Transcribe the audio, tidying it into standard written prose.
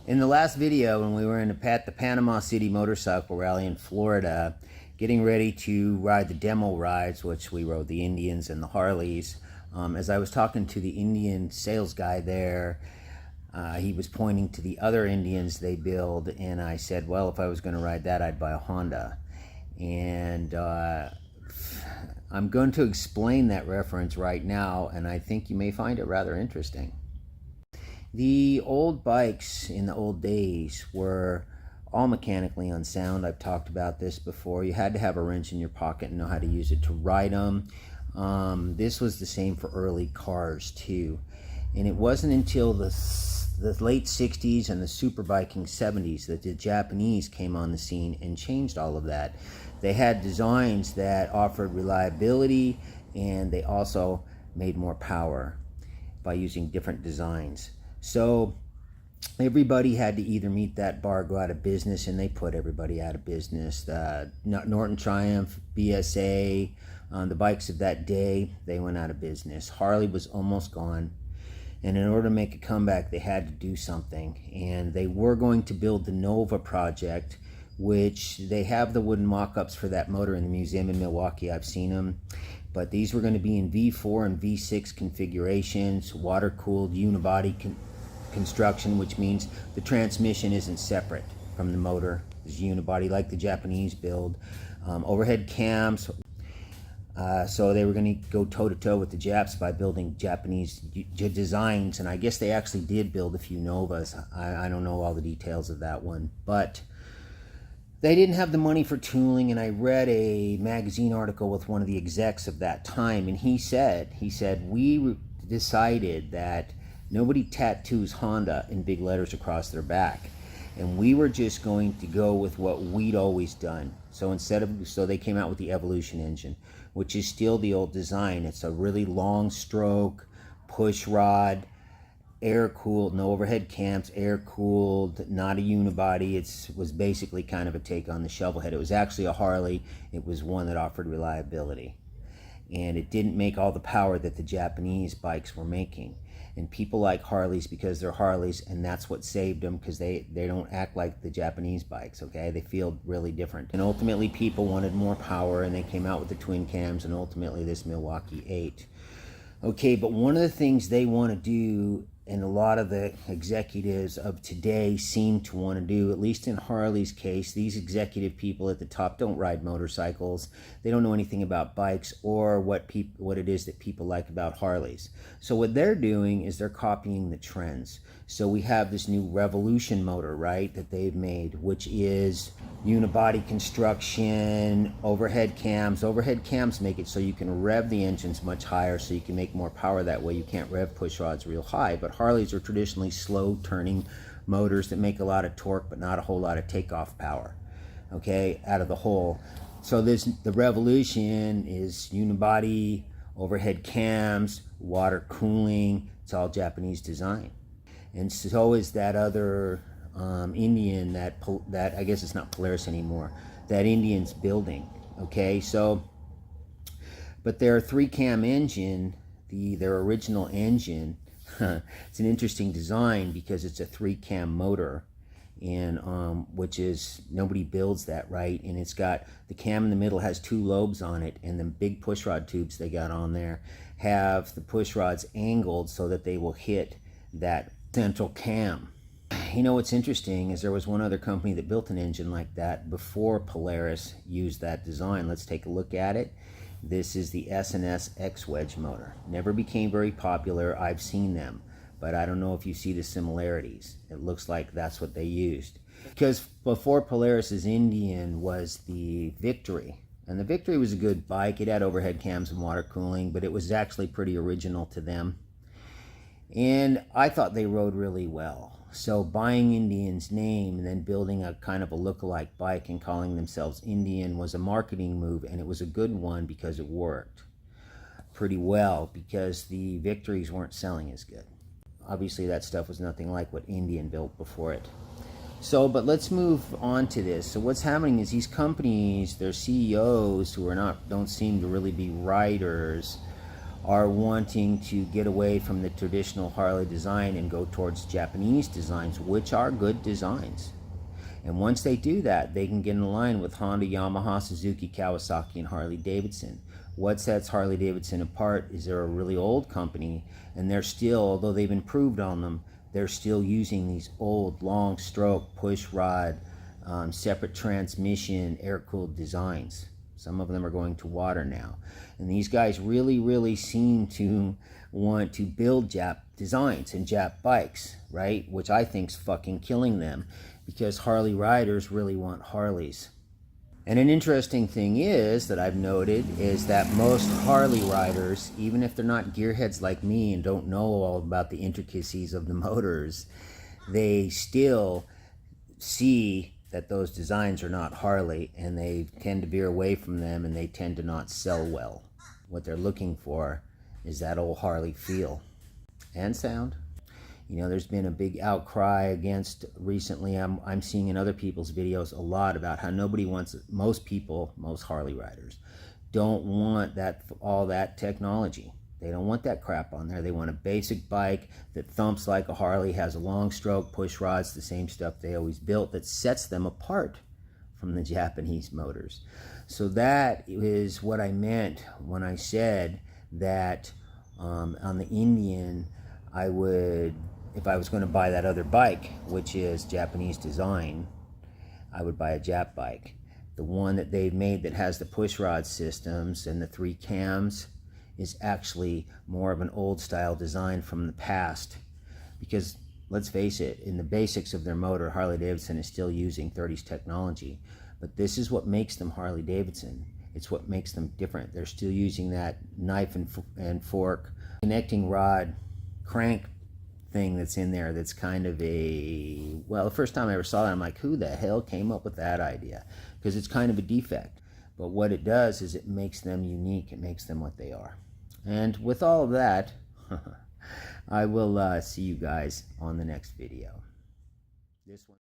In the last video, when we were in the Panama City Motorcycle Rally in Florida, getting ready to ride the demo rides, which we rode the Indians and the Harleys, as I was talking to the Indian sales guy there, he was pointing to the other Indians they build, and I said, well, if I was going to ride that, I'd buy a Honda. And I'm going to explain that reference right now, and I think you may find it rather interesting. The old bikes in the old days were all mechanically unsound. I've talked about this before. You had to have a wrench in your pocket and know how to use it to ride them. This was the same for early cars too. And it wasn't until the late 60s and the superbiking 70s that the Japanese came on the scene and changed all of that. They had designs that offered reliability, and they also made more power by using different designs. So everybody had to either meet that bar or go out of business, and they put everybody out of business. Norton Triumph, BSA, the bikes of that day, they went out of business. Harley was almost gone, and in order to make a comeback, they had to do something. And they were going to build the Nova project, which they have the wooden mock-ups for that motor in the museum in Milwaukee. I've seen them. But these were going to be in V4 and V6 configurations, water-cooled unibody construction, which means the transmission isn't separate from the motor. It's unibody like the Japanese build. Overhead cams. So they were going to go toe-to-toe with the Japs by building Japanese designs, and I guess they actually did build a few Novas. I don't know all the details of that one, but they didn't have the money for tooling. And I read a magazine article with one of the execs of that time, and he said we decided that nobody tattoos Honda in big letters across their back, and we were just going to go with what we'd always done. So they came out with the Evolution engine, which is still the old design. It's a really long stroke push rod, air cooled, no overhead cams, air cooled, not a unibody. It was basically kind of a take on the Shovelhead. It was actually a Harley. It was one that offered reliability, and it didn't make all the power that the Japanese bikes were making. And people like Harleys because they're Harleys, and that's what saved them, because they don't act like the Japanese bikes, okay? They feel really different. And ultimately people wanted more power, and they came out with the twin cams, and ultimately this Milwaukee 8. Okay, but one of the things they want to do, and a lot of the executives of today seem to want to do, at least in Harley's case, these executive people at the top don't ride motorcycles. They don't know anything about bikes or what it is that people like about Harleys. So what they're doing is they're copying the trends. So we have this new Revolution motor, right, that they've made, which is unibody construction, overhead cams. Overhead cams make it so you can rev the engines much higher, so you can make more power that way. You can't rev push rods real high, but Harleys are traditionally slow turning motors that make a lot of torque but not a whole lot of takeoff power, okay, out of the hole. So the Revolution is unibody, overhead cams, water cooling. It's all Japanese design. And so is that other Indian, that I guess it's not Polaris anymore, that Indian's building, okay? So, but their 3-cam engine, their original engine, it's an interesting design because it's a 3-cam motor, and which is, nobody builds that, right? And it's got, the cam in the middle has 2 lobes on it, and the big pushrod tubes they got on there have the pushrods angled so that they will hit that central cam. You know what's interesting is there was one other company that built an engine like that before Polaris used that design. Let's take a look at it. This is the S&S X-Wedge motor. Never became very popular. I've seen them, but I don't know if you see the similarities. It looks like that's what they used. Because before Polaris's Indian was the Victory. And the Victory was a good bike. It had overhead cams and water cooling, but it was actually pretty original to them. And I thought they rode really well. So buying Indian's name and then building a kind of a look-alike bike and calling themselves Indian was a marketing move, and it was a good one because it worked pretty well, because the Victories weren't selling as good. Obviously that stuff was nothing like what Indian built before it. So, but let's move on to this. So what's happening is these companies, their CEOs who don't seem to really be riders, are wanting to get away from the traditional Harley design and go towards Japanese designs, which are good designs. And once they do that, they can get in line with Honda, Yamaha, Suzuki, Kawasaki, and Harley Davidson. What sets Harley Davidson apart is they're a really old company, and they're still, although they've improved on them, they're still using these old long stroke push rod, separate transmission, air-cooled designs. Some of them are going to water now. And these guys really seem to want to build Jap designs and Jap bikes, right? Which I think's fucking killing them, because Harley riders really want Harleys. And an interesting thing is that I've noted is that most Harley riders, even if they're not gearheads like me and don't know all about the intricacies of the motors, they still see that those designs are not Harley, and they tend to veer away from them, and they tend to not sell well. What they're looking for is that old Harley feel and sound. You know, there's been a big outcry against recently. I'm seeing in other people's videos a lot about how nobody wants, most Harley riders don't want all that technology. They don't want that crap on there. They want a basic bike that thumps like a Harley, has a long stroke, push rods, the same stuff they always built, that sets them apart from the Japanese motors. So that is what I meant when I said that on the Indian, I would, if I was going to buy that other bike, which is Japanese design, I would buy a Jap bike. The one that they've made that has the push rod systems and the 3 cams is actually more of an old style design from the past, because let's face it, in the basics of their motor, Harley Davidson is still using 30s technology, but this is what makes them Harley Davidson. It's what makes them different. They're still using that knife and fork connecting rod crank thing that's in there, that's kind of a, well, the first time I ever saw that, I'm like, who the hell came up with that idea? Because it's kind of a defect. But what it does is it makes them unique. It makes them what they are. And with all of that, I will see you guys on the next video. This one.